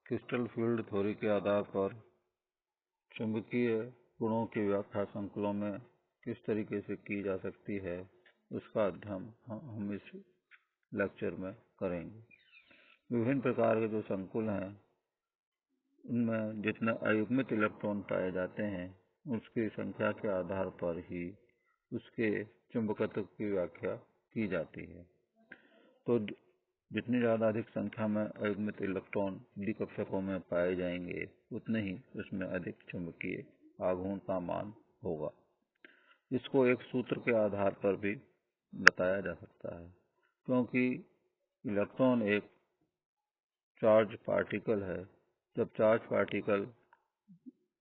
Crystal field theory के आधार पर चुंबकीय गुणों की व्याख्या संकुलों में किस तरीके से की जा सकती है, उसका अध्ययन हम इस लेक्चर में करेंगे। विभिन्न प्रकार के जो संकुल हैं, उनमें जितने अयुग्मित इलेक्ट्रॉन पाए जाते हैं, उसकी संख्या के आधार पर ही उसके चुंबकत्व की व्याख्या की जाती है। तो जितनी ज़्यादा अधिक संख्या में अयुग्मित इलेक्ट्रॉन डी कक्षकों में पाए जाएंगे, उतने ही उसमें अधिक चुंबकीय आघूर्ण का मान होगा। इसको एक सूत्र के आधार पर भी बताया जा सकता है, क्योंकि इलेक्ट्रॉन एक चार्ज पार्टिकल है। जब चार्ज पार्टिकल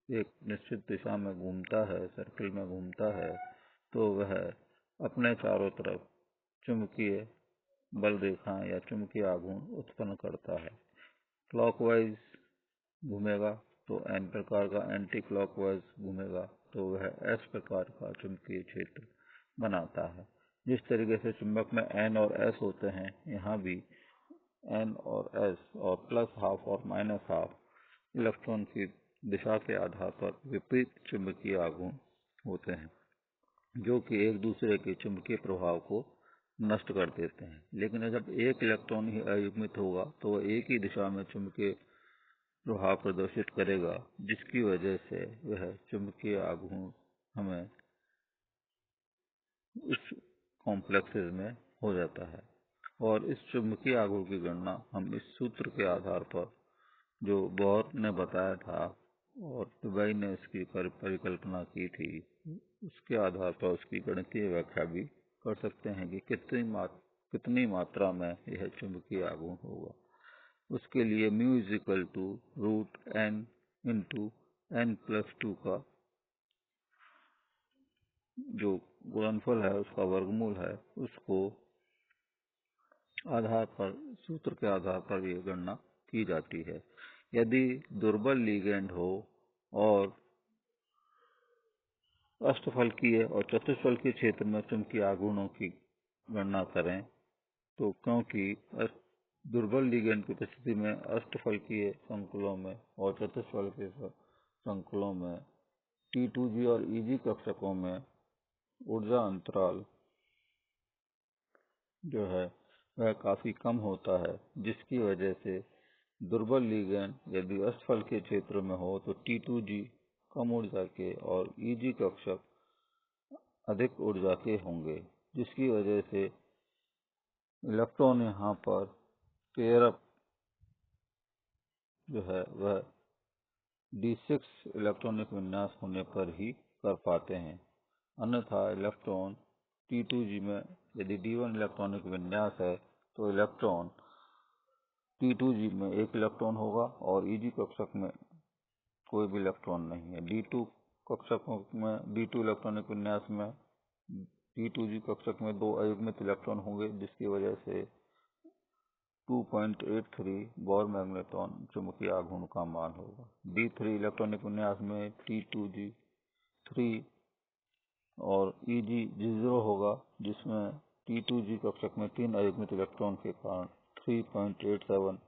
एक निश्चित दिशा में घूमता है, सर्किल में घूमता है, तो वह अपने चारों तरफ चुंबकीय बल रेखा या चुंबकीय आघूर्ण उत्पन्न करता है। क्लॉकवाइज घूमेगा तो एन प्रकार का, एंटी क्लॉकवाइज घूमेगा तो वह एस प्रकार का चुंबकीय क्षेत्र बनाता है। जिस तरीके से चुंबक में एन और एस होते हैं, यहाँ भी एन और एस और प्लस हाफ और माइनस हाफ इलेक्ट्रॉन की दिशा के आधार पर विपरीत चुंबकीय आघूर्ण होते हैं, जो कि एक दूसरे के चुंबकीय प्रभाव को नष्ट कर देते हैं। लेकिन जब एक इलेक्ट्रॉन ही अयुग्मित होगा तो वह एक ही दिशा में चुंबकीय प्रभाव प्रदर्शित करेगा, जिसकी वजह से वह चुंबकीय आघूर्ण हमें इस कॉम्प्लेक्सेस में हो जाता है। और इस चुंबकीय आघूर्ण की गणना हम इस सूत्र के आधार पर, जो बोर ने बताया था और दुबई ने इसकी परिकल्पना की थी, उसके आधार पर उसकी गणितीय व्याख्या भी कर सकते हैं कि कितनी मात्रा में यह चुंबकीय आघूर्ण होगा। उसके लिए mu is equal to root n into n plus 2 का जो गुणनफल है, उसका वर्गमूल है, उसको आधार पर, सूत्र के आधार पर यह गणना की जाती है। यदि दुर्बल लिगेंड हो और अष्टफलकीय और चतुष्फलकीय क्षेत्र में चुंबकीय आघूर्णों की गणना करें, तो क्योंकि दुर्बल लिगेंड की उपस्थिति में अष्टफलकीय संकुलों में और चतुष्फलकीय संकुलों में T2G और EG कक्षकों में ऊर्जा अंतराल जो है वह काफी कम होता है, जिसकी वजह से दुर्बल लिगेंड यदि अष्टफलकीय क्षेत्र में हो तो T2G कम ऊर्जा के और EG कक्षक अधिक ऊर्जा के होंगे, जिसकी वजह से इलेक्ट्रॉन यहाँ पर पेयर अप जो है वह D6 इलेक्ट्रॉनिक विन्यास होने पर ही कर पाते हैं। अन्यथा इलेक्ट्रॉन T2G में यदि D1 इलेक्ट्रॉनिक विन्यास है तो इलेक्ट्रॉन T2G में एक इलेक्ट्रॉन होगा और EG कक्षक में कोई भी इलेक्ट्रॉन नहीं है। D2 कक्षकों में D2 इलेक्ट्रॉनिक विन्यास में T2G कक्षक में दो अयुग्मित इलेक्ट्रॉन होंगे, जिसकी वजह से 2.83 बोर मैग्नेट्रॉन चुंबकीय आघूर्ण का मान होगा। D3 इलेक्ट्रॉनिक विन्यास में T2G 3 और EG 0 होगा, जिसमें T2G कक्षक में तीन अयुग्मित इलेक्ट्रॉन के कारण 3.87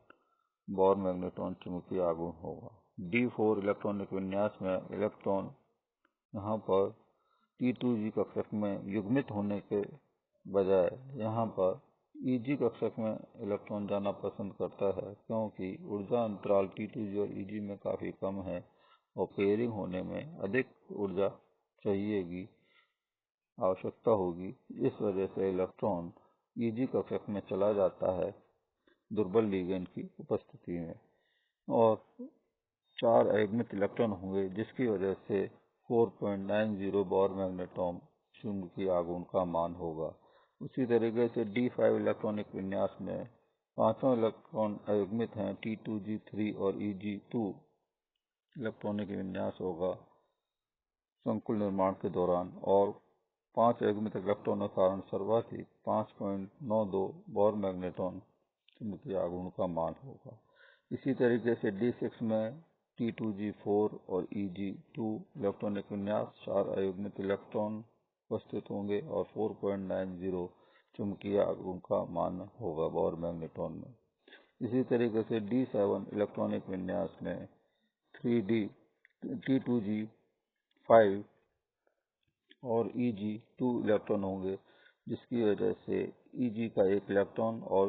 बोर मैग्नेट्रॉन चुंबकीय आघूर्ण होगा। D4 इलेक्ट्रॉनिक विन्यास में इलेक्ट्रॉन यहाँ पर T2G कक्षक में युग्मित होने के बजाय यहाँ पर EG कक्षक में इलेक्ट्रॉन जाना पसंद करता है, क्योंकि ऊर्जा अंतराल T2G और EG में काफी कम है और पेयरिंग होने में अधिक ऊर्जा चाहिएगी, आवश्यकता होगी। इस वजह से इलेक्ट्रॉन EG कक्षक में चला जाता है दुर्बल लिगेंड की उपस्थिति में, और 4 अयुग्मित इलेक्ट्रॉन होंगे, जिसकी वजह से 4.90 बोर मैग्नेट्रॉन चुंबकीय आघूर्ण का मान होगा। उसी तरीके से D5 इलेक्ट्रॉनिक विन्यास में पांचों इलेक्ट्रॉन अयुग्मित हैं, T2G 3 और EG 2 इलेक्ट्रॉनिक विन्यास होगा संकुल निर्माण के दौरान, और 5 अयुग्मित इलेक्ट्रॉनों के कारण सर्वाधिक 5.92 बोर मैग्नेट्रॉन चुंबकीय आघूर्ण का मान होगा। इसी तरीके से D6 में T2G 4 और EG 2 इलेक्ट्रॉनिक विन्यास 4 अयुग्मित इलेक्ट्रॉन उपस्थित होंगे और 4.90 चुंबकीय आघूर्ण का मान होगा बोर मैग्नेट्रॉन में। इसी तरीके से D7 इलेक्ट्रॉनिक विन्यास में 3D T2G5 और Eg2 इलेक्ट्रॉन होंगे, जिसकी वजह से Eg का 1 इलेक्ट्रॉन और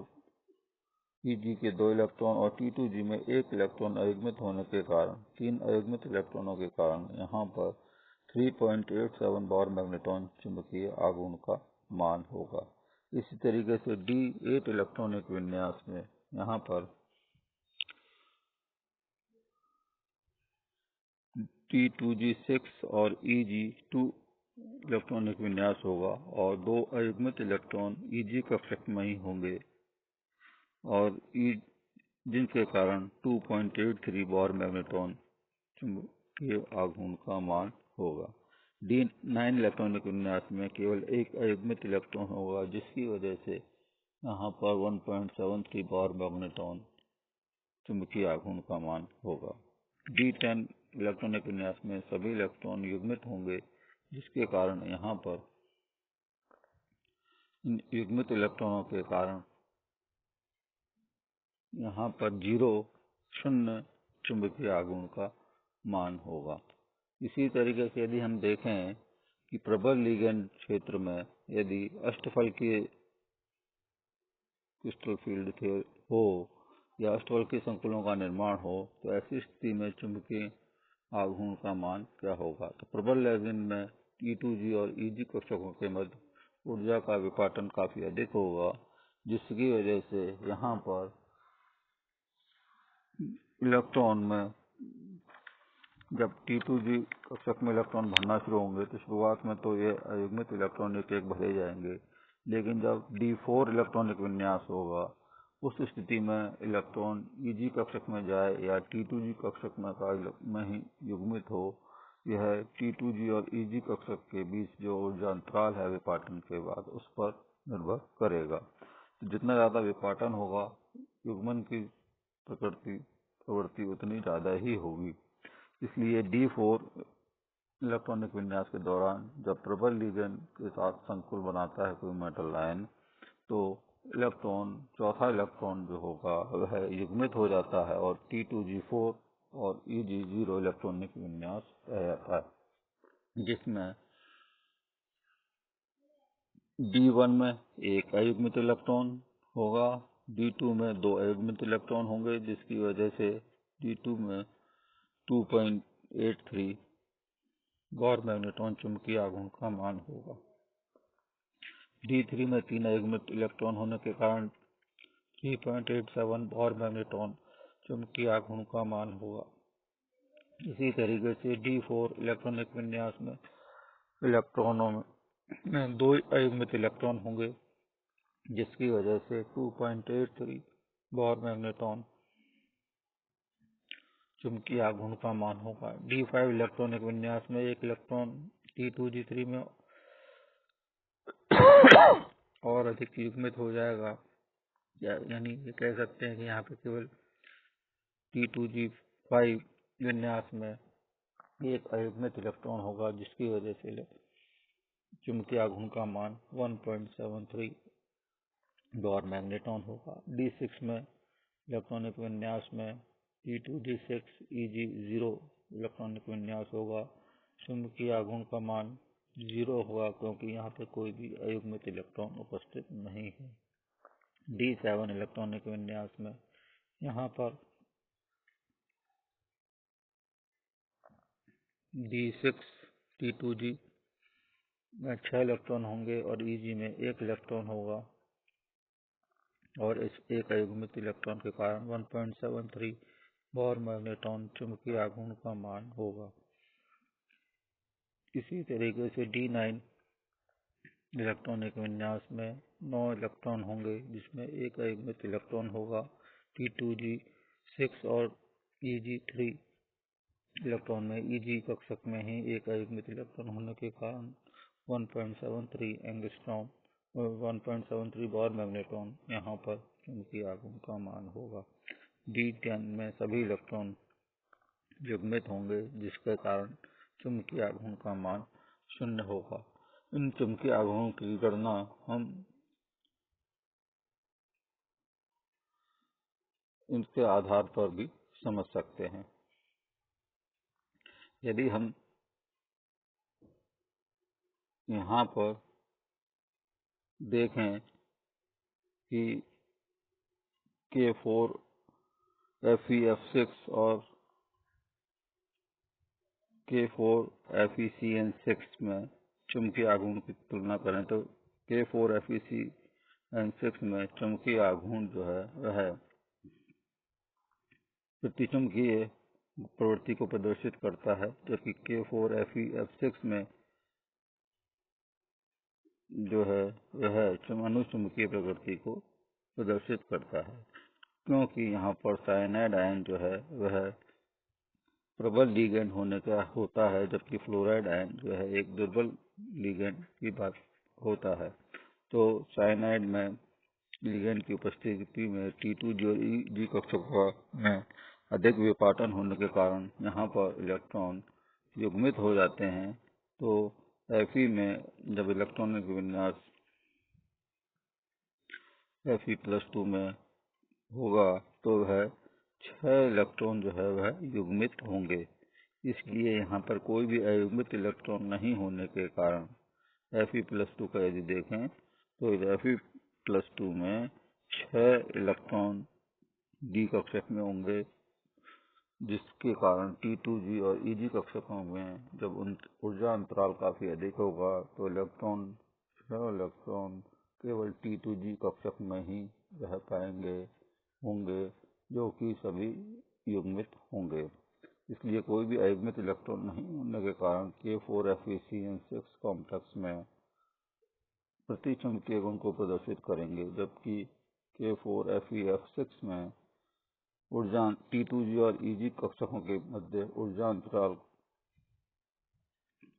Eg के 2 इलेक्ट्रॉन और T2G में 1 इलेक्ट्रॉन अयुग्मित होने के कारण 3 अयुग्मित इलेक्ट्रॉनों के कारण यहाँ पर 3.87 बोर मैग्नेट्रॉन चुंबकीय आघूर्ण का मान होगा। इसी तरीके से D8 इलेक्ट्रॉनिक विन्यास में यहाँ पर T2G6 और Eg2 इलेक्ट्रॉनिक विन्यास होगा और 2 अयुग्मित इलेक्ट्रॉन Eg कक्षक में ही होंगे और जिनके कारण 2.83 बोर मैग्नेट्रॉन चुंबकीय आघूर्ण का मान होगा। D9 इलेक्ट्रॉनिक विन्यास में केवल 1 अयुग्मित इलेक्ट्रॉन होगा, जिसकी वजह से यहाँ पर 1.73 बोर मैग्नेट्रॉन चुंबकीय आघूर्ण का मान होगा। D10 इलेक्ट्रॉनिक विन्यास में सभी इलेक्ट्रॉन युग्मित होंगे, जिसके कारण यहाँ पर इन युग्मित इलेक्ट्रॉनों के कारण यहाँ पर 0 चुंबकीय आघूर्ण का मान होगा। इसी तरीके से यदि हम देखें कि प्रबल लिगेंड क्षेत्र में यदि अष्टफलकीय क्रिस्टल फील्ड हो या अष्टफलकीय संकुलों का निर्माण हो, तो ऐसी स्थिति में चुंबकीय आघूर्ण का मान क्या होगा। तो प्रबल लिगेंड में T2G और Eg कक्षकों के मध्य ऊर्जा का विपाटन काफी अधिक होगा, जिसकी वजह से यहाँ पर इलेक्ट्रॉन में जब T2G कक्षक में इलेक्ट्रॉन भरना शुरू होंगे तो शुरुआत में तो ये अयुग्मित इलेक्ट्रॉन एक एक भरे जाएंगे, लेकिन जब D4 इलेक्ट्रॉनिक विन्यास होगा उस स्थिति में इलेक्ट्रॉन Eg कक्षक में जाए या T2G कक्षक में ही युग्मित हो, यह T2G और Eg कक्षक के बीच जो ऊर्जा अंतराल है विपाटन के बाद उस पर निर्भर करेगा। तो जितना ज़्यादा विपाटन होगा, युग्मन की प्रवृत्ति उतनी ज़्यादा ही होगी। इसलिए D4 इलेक्ट्रॉनिक विन्यास के दौरान जब प्रबल लिगेंड के साथ संकुल बनाता है कोई मेटल आयन, तो चौथा इलेक्ट्रॉन जो होगा वह युग्मित हो जाता है और T2G4 और Eg0 इलेक्ट्रॉनिक विन्यास रह जाता है, जिसमें D1 में 1 अयुग्मित इलेक्ट्रॉन होगा, D2 में 2 अयुग्मित इलेक्ट्रॉन होंगे, जिसकी वजह से D2 में 2.83 बोर मैग्नेट्रॉन चुंबकीय आघूर्ण का मान होगा। D3 में 3 अयुग्मित इलेक्ट्रॉन होने के कारण 3.87 बोर मैग्नेट्रॉन चुंबकीय आघूर्ण का मान होगा। इसी तरीके से D4 इलेक्ट्रॉनिक विन्यास में इलेक्ट्रॉनों में 2 अयुग्मित इलेक्ट्रॉन होंगे, जिसकी वजह से 2.83 बोर मैग्नेट्रॉन चुंबकीय आघूर्ण का मान होगा। D5 इलेक्ट्रॉनिक विन्यास में 1 इलेक्ट्रॉन T2G3 में और अधिक युग्मित हो जाएगा, यानी ये कह सकते हैं कि यहाँ पे केवल T2G5 विन्यास में 1 अयुग्मित इलेक्ट्रॉन होगा, जिसकी वजह से चुंबकीय आघूर्ण का मान 1.73 बोर मैग्नेट्रॉन होगा। D6 में इलेक्ट्रॉनिक विन्यास में T2G6 Eg0 इलेक्ट्रॉनिक विन्यास होगा, चुंबकीय आघूर्ण का मान 0 होगा क्योंकि यहाँ पे कोई भी अयुग्मित इलेक्ट्रॉन उपस्थित नहीं है। D7 इलेक्ट्रॉनिक विन्यास में यहाँ पर D6 T2G में 6 इलेक्ट्रॉन होंगे और Eg में 1 इलेक्ट्रॉन होगा और इस 1 अयुग्मित इलेक्ट्रॉन के कारण 1.73 बोर मैग्नेट्रॉन चुंबकीय आघूर्ण का मान होगा। इसी तरीके से D9 इलेक्ट्रॉनिक विन्यास में 9 इलेक्ट्रॉन होंगे, जिसमें 1 अयुग्मित इलेक्ट्रॉन होगा। T2G6 और Eg3 इलेक्ट्रॉन में Eg कक्षक में ही 1 अयुग्मित इलेक्ट्रॉन होने के कारण 1.73 एंगस्ट्रॉम और 1.73 बोर मैग्नेट्रॉन यहाँ पर चुंबकीय आघूर्ण का मान होगा। D10 में सभी इलेक्ट्रॉन युग्मित होंगे, जिसके कारण चुंबकीय आघूर्ण का मान 0 होगा। इन चुंबकीय आघूर्ण की गणना हम इनके आधार पर भी समझ सकते हैं। यदि हम यहाँ पर देखें कि K4 FeF6 और K4 FeCN6 में चुंबकीय आघूर्ण की तुलना करें तो K4 FeCN6 में चुंबकीय आघूर्ण जो है वह प्रतिचुंबकीय प्रवृत्ति को प्रदर्शित करता है, जबकि K4 FeF6 में जो है वह अनुचुंबकीय प्रवृत्ति को प्रदर्शित करता है, क्योंकि यहाँ पर साइनाइड आयन जो है वह प्रबल लिगेंड होने का होता है, जबकि फ्लोराइड आयन जो है एक दुर्बल लिगेंड की बात होता है। तो साइनाइड में लिगेंड की उपस्थिति में T2G और EG कक्षकों में अधिक विपाटन होने के कारण यहाँ पर इलेक्ट्रॉन युग्मित हो जाते हैं। तो Fe में जब इलेक्ट्रॉनिक विन्यास Fe+2 में होगा तो वह 6 इलेक्ट्रॉन जो है वह युग्मित होंगे। इसलिए यहाँ पर कोई भी अयुग्मित इलेक्ट्रॉन नहीं होने के कारण Fe+2 का यदि देखें तो Fe+2 में 6 इलेक्ट्रॉन D कक्षक में होंगे, जिसके कारण T2G और EG कक्षकों में जब ऊर्जा अंतराल काफी अधिक होगा तो 6 इलेक्ट्रॉन केवल T2G कक्षक में ही रह पाएंगे होंगे, जो कि सभी युग्मित होंगे। इसलिए कोई भी अयुग्मित इलेक्ट्रॉन नहीं होने के कारण K4 FeCN6 कॉम्प्लेक्स में प्रतिचुंबकीय गुण को प्रदर्शित करेंगे, जबकि K4 FeF6 में ऊर्जा T2G और EG कक्षकों के मध्य ऊर्जा अंतराल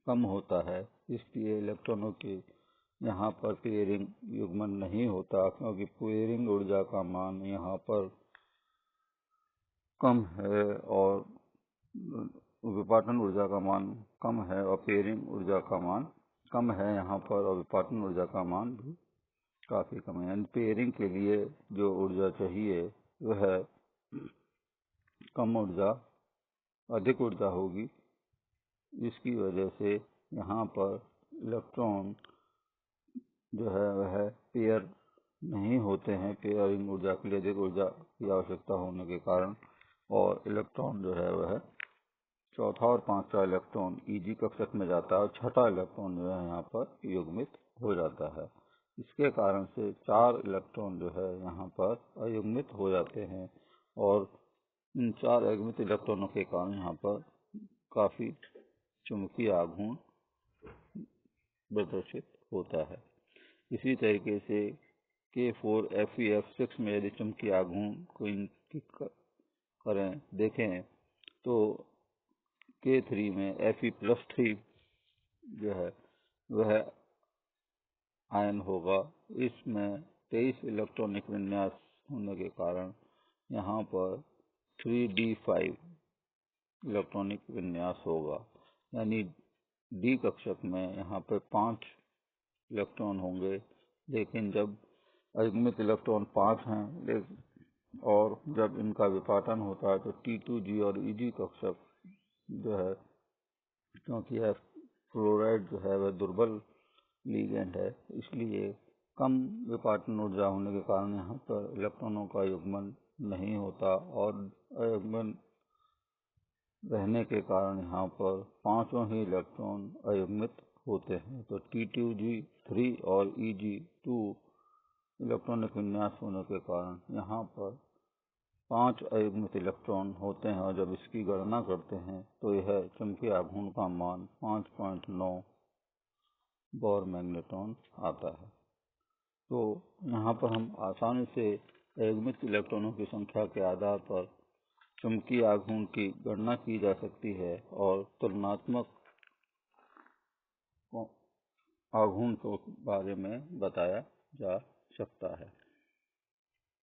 कम होता है। इसलिए इलेक्ट्रॉनों के यहाँ पर पेयरिंग युग्मन नहीं होता, क्योंकि पेयरिंग ऊर्जा का मान यहाँ पर कम है और विपाटन ऊर्जा का मान कम है, और पेयरिंग ऊर्जा का मान कम है यहाँ पर, और विपाटन ऊर्जा का मान भी काफी कम है। पेयरिंग के लिए जो ऊर्जा चाहिए वह कम ऊर्जा अधिक ऊर्जा होगी। इसकी वजह से यहाँ पर इलेक्ट्रॉन जो है वह पेयर नहीं होते हैं, पेयरिंग ऊर्जा के लिए अधिक ऊर्जा की आवश्यकता होने के कारण, और इलेक्ट्रॉन जो है वह चौथा और पांचवा इलेक्ट्रॉन EG कक्षक में जाता है और छठा इलेक्ट्रॉन जो है यहाँ पर युग्मित हो जाता है। इसके कारण से 4 इलेक्ट्रॉन जो है यहाँ पर अयुग्मित हो जाते हैं, और इन 4 अयुग्मित इलेक्ट्रॉनों के कारण यहाँ पर काफी चुंबकीय आघूर्ण प्रदर्शित होता है। इसी तरीके से K4 FeF6 में यदि चुंबकीय आघूर्ण को देखें तो K3 में Fe+3 जो है वह आयन होगा। इसमें 23 इलेक्ट्रॉनिक विन्यास होने के कारण यहाँ पर 3d5 इलेक्ट्रॉनिक विन्यास होगा, यानी D कक्षक में यहाँ पर 5 इलेक्ट्रॉन होंगे, लेकिन जब अयुग्मित इलेक्ट्रॉन 5 हैं और जब इनका विपाटन होता है तो T2G और EG कक्षक जो है, क्योंकि यह फ्लोराइड जो है वह दुर्बल लिगेंड है, इसलिए कम विपाटन ऊर्जा होने के कारण यहाँ पर इलेक्ट्रॉनों का युग्मन नहीं होता, और अयुग्मन रहने के कारण यहाँ पर पांचों ही इलेक्ट्रॉन अयुग्मित होते हैं। तो T2G3 और EG2 इलेक्ट्रॉनिक विन्यास होने के कारण यहाँ पर 5 अयुग्मित इलेक्ट्रॉन होते हैं, और जब इसकी गणना करते हैं तो यह चुंबकीय आघूर्ण का मान 5.9 बोर मैग्नेट्रॉन आता है। तो यहाँ पर हम आसानी से अयुग्मित इलेक्ट्रॉनों की संख्या के आधार पर चुंबकीय आघूर्ण की गणना की जा सकती है, और तुलनात्मक आघूर्ण के बारे में बताया जा सकता है।